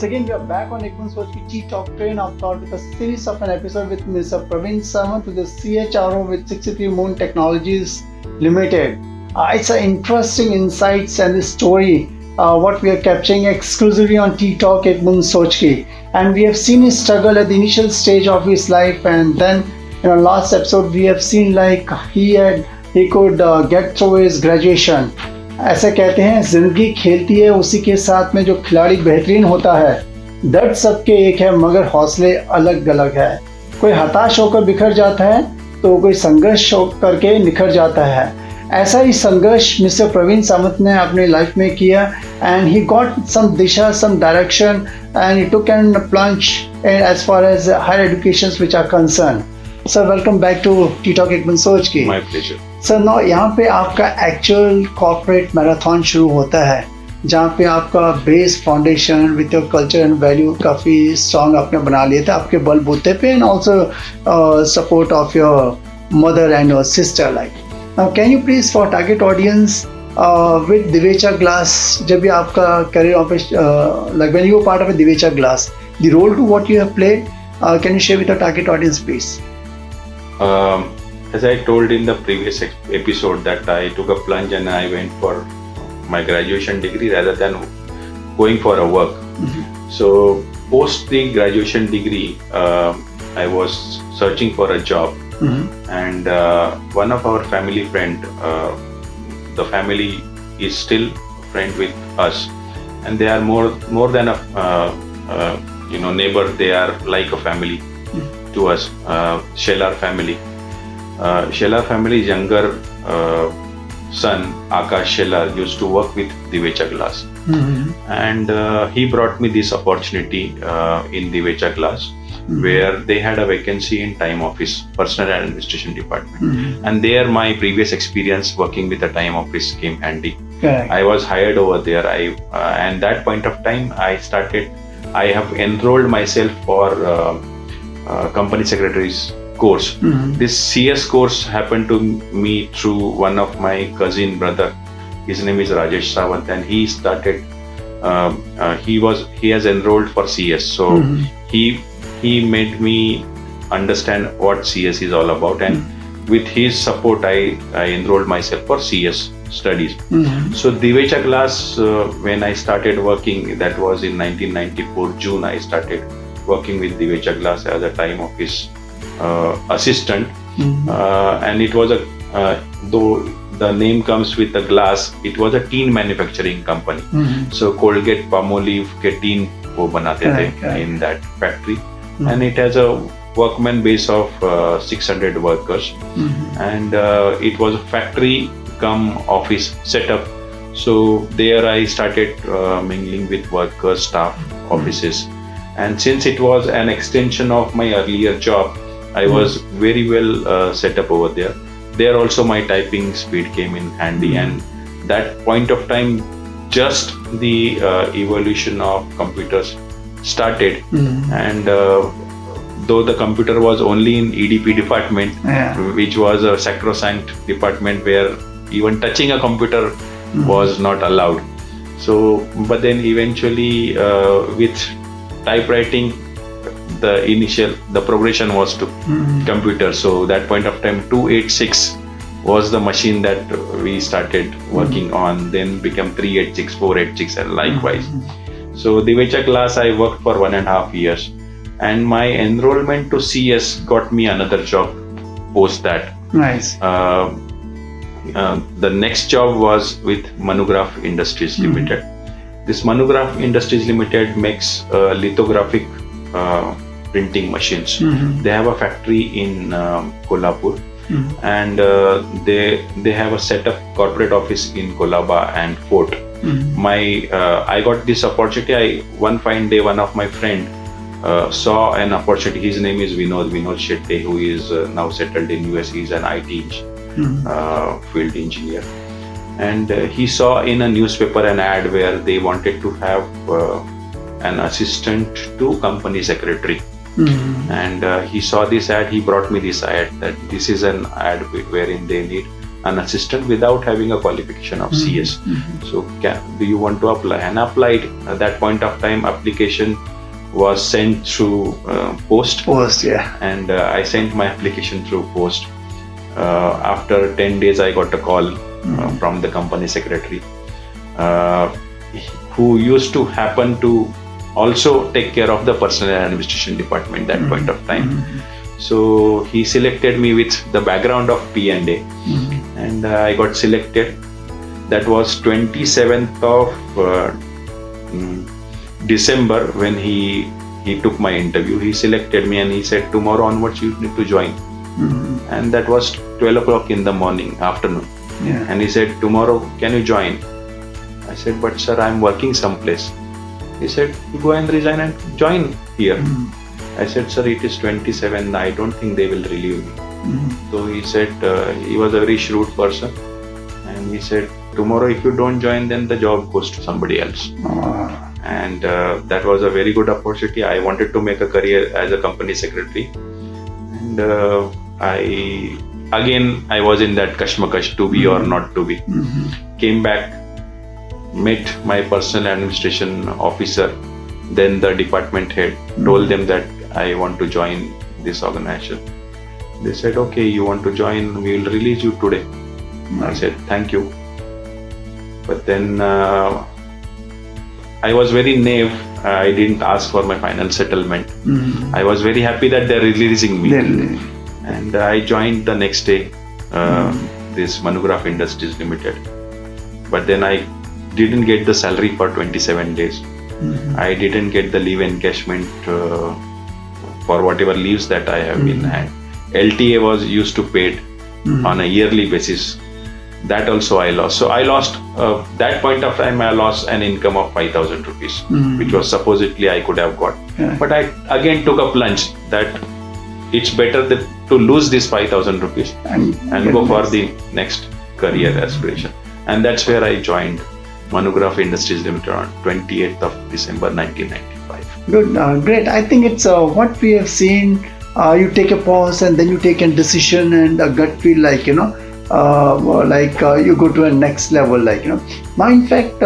once again we are back on Ekman Soch ki Tea Talk Train of Thought with a series of an episode with Mr. Praveen Samant with the CHRO with 63 Moon Technologies Limited. It's an interesting insights and the story what we are capturing exclusively on Tea Talk Ekman Soch ki. And we have seen his struggle at the initial stage of his life, and then in our last episode we have seen like he could get through his graduation. ऐसा कहते हैं जिंदगी खेलती है उसी के साथ में जो खिलाड़ी बेहतरीन होता है। दर्द सबके एक है मगर हौसले अलग अलग है। कोई हताश होकर बिखर जाता है तो कोई संघर्ष करके निखर जाता है। ऐसा ही संघर्ष मिस्टर प्रवीण सामंत ने अपने लाइफ में किया एंड ही गॉट सम दिशा some direction and he took an plunge as far as higher educations which are concern. Sir welcome back to T talk एकमन सोच की। My pleasure. सर नो यहाँ पे आपका एक्चुअल कॉर्पोरेट मैराथन शुरू होता है जहाँ पे आपका base foundation with your culture and value काफ़ी स्ट्रॉन्ग आपने बना लिया था आपके बलबूते पे and also support of your mother and your sister like. Can you please for target audience with Divecha glass जब भी आपका career office like when you part of Divecha glass the role to what you have played can you share with the target audience please? As I told in the previous episode that I took a plunge and I went for my graduation degree rather than going for a work. So post the graduation degree, I was searching for a job, and one of our family friend, the family is still friend with us, and they are more than a neighbor. They are like a family to us. Shelar family. Shelar family's younger son Akash Shelar used to work with Divecha Glass, and he brought me this opportunity in Divecha Glass, where they had a vacancy in time office, personal administration department, and there my previous experience working with the time office came handy. I was hired over there. And that point of time I have enrolled myself for company secretary's course. This CS course happened to me through one of my cousin brother. His name is Rajesh Sawant, and he started. He has enrolled for CS, so he made me understand what CS is all about, and with his support, I enrolled myself for CS studies. So Divecha Glass, when I started working, that was in 1994 June. I started working with Divecha Glass as a time office assistant, and it was though the name comes with the glass, it was a teen manufacturing company. So Colgate, Palmolive के teen वो बनाते थे in that factory, and it has a workman base of 600 workers, and it was a factory cum office setup. So there I started mingling with workers, staff, offices, and since it was an extension of my earlier job, I was very well set up over there. There also my typing speed came in handy, and that point of time just the evolution of computers started, and though the computer was only in EDP department, which was a sacrosanct department where even touching a computer was not allowed. So but then eventually with typewriting, the progression was to computer. So that point of time 286 was the machine that we started working on, then became 386, 486, and likewise. So Divecha Glass I worked for 1.5 years, and my enrollment to CS got me another job post that. Nice. The next job was with Manograph Industries Limited. This Manograph Industries Limited makes lithographic printing machines. They have a factory in Kolhapur, and they have a set up corporate office in Kolaba and Fort. I got this opportunity. One fine day, one of my friend saw an opportunity. His name is Vinod Shetty, who is now settled in US. He's an IT field engineer, and he saw in a newspaper an ad where they wanted to have an assistant to company secretary. And he saw this ad. He brought me this ad, that this is an ad wherein they need an assistant without having a qualification of CS. So do you want to apply? And applied. At that point of time, application was sent through post. And I sent my application through post. After 10 days, I got a call from the company secretary, who used to happen to also take care of the personnel administration department that point of time. So he selected me with the background of P&A, and I got selected. That was 27th of December when he took my interview. He selected me and he said, tomorrow onwards you need to join. And that was 12 o'clock in the afternoon. And he said, tomorrow can you join? I said, but sir, I'm working someplace. He said, you go and resign and join here. I said, sir, it is 27. I don't think they will relieve me. So he said, he was a very shrewd person. And he said, tomorrow if you don't join, then the job goes to somebody else. And that was a very good opportunity. I wanted to make a career as a company secretary. And I was in that kashmakash, to be or not to be. Came back, met my personal administration officer, then the department head, told them that I want to join this organization. They said, okay, you want to join, we will release you today. I said, thank you. But then I was very naive. I didn't ask for my final settlement. I was very happy that they're releasing me. And I joined the next day, this Manograph Industries Limited. But then I didn't get the salary for 27 days. I didn't get the leave encashment for whatever leaves that I have been had. LTA was used to paid on a yearly basis. That also I lost. So I lost, that point of time I lost an income of 5,000 rupees, which was supposedly I could have got. But I again took a plunge that it's better to lose this 5,000 rupees and go for the next career aspiration. And that's where I joined Manograph Industries Limited on 28th of December 1995. Good, great. I think it's what we have seen. You take a pause and then you take a decision and a gut feel, like you go to a next level, Now, in fact,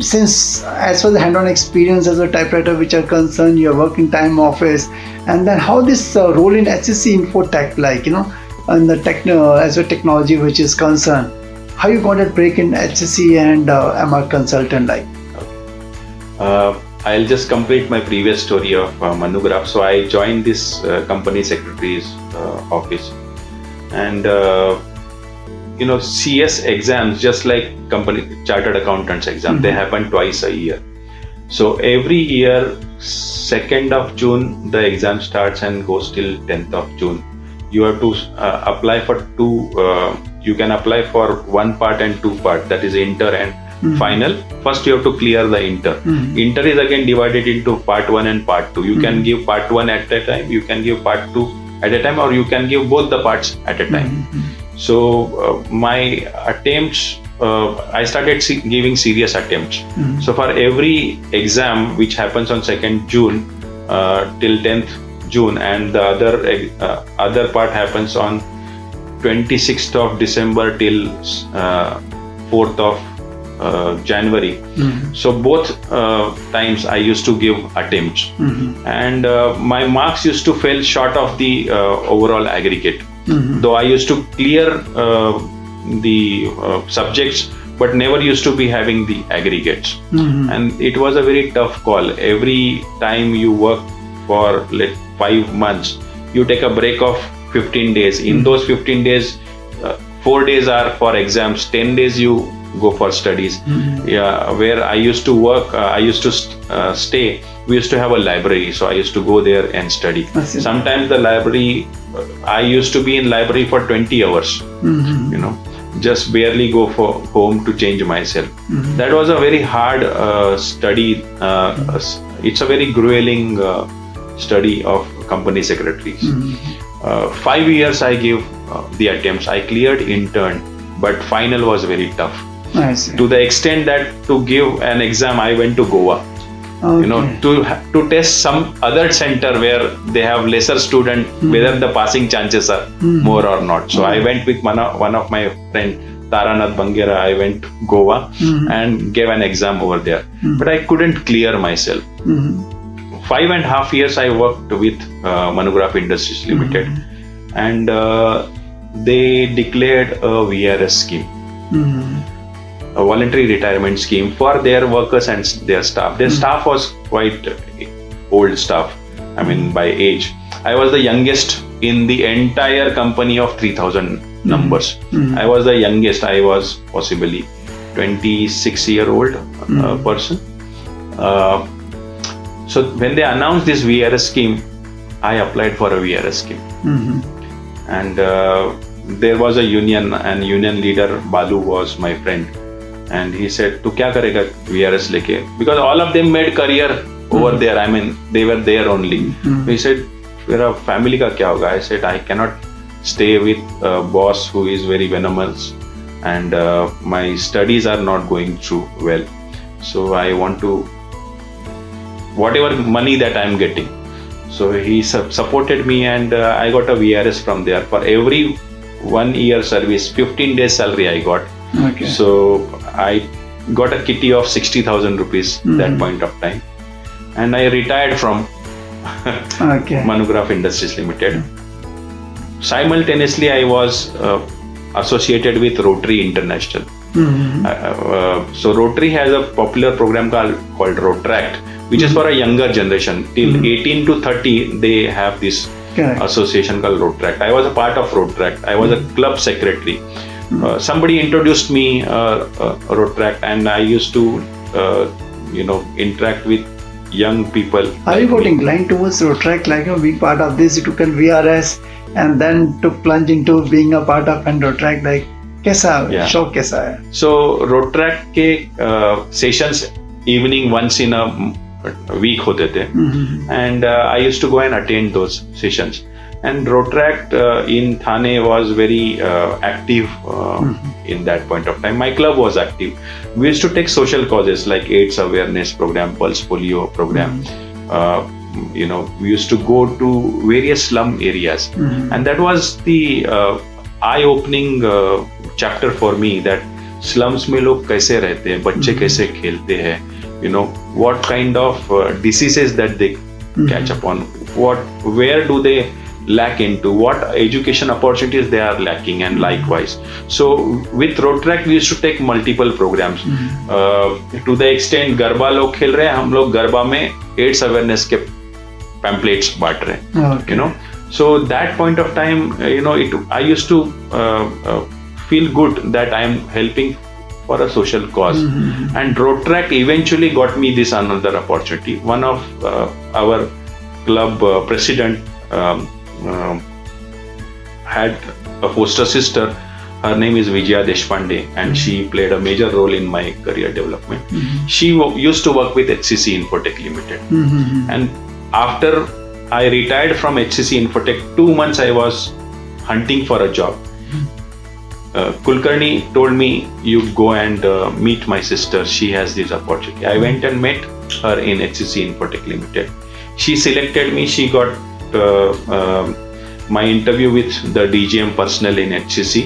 since as for the hand-on experience as a typewriter which are concerned, your working time office, and then how this role in HCC Infotech, and the as a technology which is concerned, how you got a break in HCC and MR consultant I'll just complete my previous story of Manograph. So I joined this company secretary's office, and CS exams, just like company chartered accountants exam, they happen twice a year. So every year, 2nd of June, the exam starts and goes till 10th of June. You have to apply for two. You can apply for one part and two part, that is inter and final. First, you have to clear the inter. Inter is again divided into part 1 and part 2. You can give part 1 at a time, you can give part 2 at a time, or you can give both the parts at a time. So my attempts, I started giving serious attempts. So for every exam which happens on 2nd June till 10th June, and the other part happens on 26th of December till 4th of January. So both times I used to give attempts, and my marks used to fall short of the overall aggregate. Though I used to clear the subjects, but never used to be having the aggregates. And it was a very tough call. Every time you work for 5 months, you take a break of 15 days. In those 15 days, 4 days are for exams, 10 days you go for studies. Where I used to work, I used to stay, we used to have a library, so I used to go there and study. Sometimes the library, I used to be in library for 20 hours, just barely go for home to change myself. That was a very hard study. It's a very grueling study of company secretaries. 5 years I gave the attempts. I cleared intern, but final was very tough. To the extent that to give an exam, I went to Goa. to test some other center where they have lesser student, whether the passing chances are more or not. So I went with one of my friend Taranath Bangera. I went to Goa and gave an exam over there, but I couldn't clear myself. 5.5 years I worked with Manograph Industries Limited, and they declared a VRS scheme, a voluntary retirement scheme for their workers and their staff. Their staff was quite old staff, I mean by age. I was the youngest in the entire company of 3,000 numbers. I was the youngest. I was possibly 26-year-old person. So when they announced this VRS scheme, I applied for a VRS scheme. And there was a union, and union leader Balu was my friend. And he said, "Tu kya karega VRS leke?" Because all of them made career over there. I mean, they were there only. He said, "Mera family ka kya hoga?" I said, "I cannot stay with a boss who is very venomous, and my studies are not going through well. So I want to, whatever money that I'm getting." So he supported me, and I got a VRS from there. For every 1 year service, 15 days salary I got. Okay. So I got a kitty of 60,000 rupees that point of time, and I retired from Manograph Industries Limited. Simultaneously, I was associated with Rotary International. So Rotary has a popular program called Rotract, which is for a younger generation. Till 18 to 30, they have this association called Rotract. I was a part of Rotract. I was a club secretary. Somebody introduced me Rotract, and I used to interact with young people. Are you got inclined towards Rotract, like being part of this? You took a VRS and then took plunge into being a part of Rotract. Like, कैसा शौक कैसा है? So Rotract के sessions evening once in a week होते थे, and I used to go and attend those sessions. And Rotract in Thane was very active in that point of time. My club was active. We used to take social causes like AIDS awareness program, Pulse Polio program. We used to go to various slum areas, and that was the eye-opening chapter for me, that slums में लोग कैसे रहते हैं, बच्चे कैसे खेलते हैं, what kind of diseases that they catch upon, where do they lack into, what education opportunities they are lacking, and likewise. So with Rotract we used to take multiple programs to the extent garba लोग खेल रहे हैं, हम लोग गरबा में AIDS awareness के pamphlets बांट रहे हैं. So that point of time, I used to feel good that I am helping for a social cause. And Rotract eventually got me this another opportunity. One of our club president had a foster sister. Her name is Vijaya Deshpande, and she played a major role in my career development. She used to work with HCC Infotech Limited. And after I retired from HCC Infotech, 2 months I was hunting for a job. Kulkarni told me, "You go and meet my sister. She has this opportunity." I went and met her in HCC Infotech Limited. She selected me. She got my interview with the DGM personnel in HCC,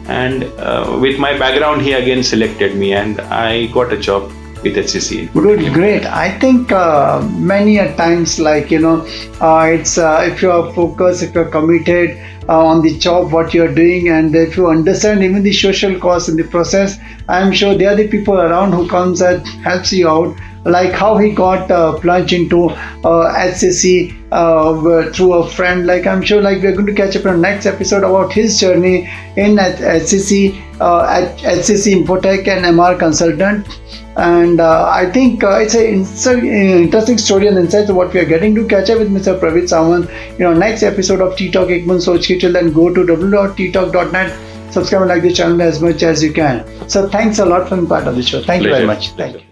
and with my background, he again selected me, and I got a job with HCC. Good, great. I think many a times, like it's if you are focused, if you are committed on the job, what you are doing, and if you understand even the social cost in the process, I'm sure there are the people around who comes and helps you out. Like how he got plunged into HCC through a friend. Like I'm sure, like we're going to catch up in the next episode about his journey in HCC, at HCC Infotech and MR Consultant. And I think it's an interesting story and insights of what we are getting to. Catch up with Mr. Praveen Samant, next episode of Tea Talk Ek Mun Soch Ke. Till then, go to www.teatalk.net. Subscribe and like the channel as much as you can. So thanks a lot for being part of the show. Thank you very much. Thank you.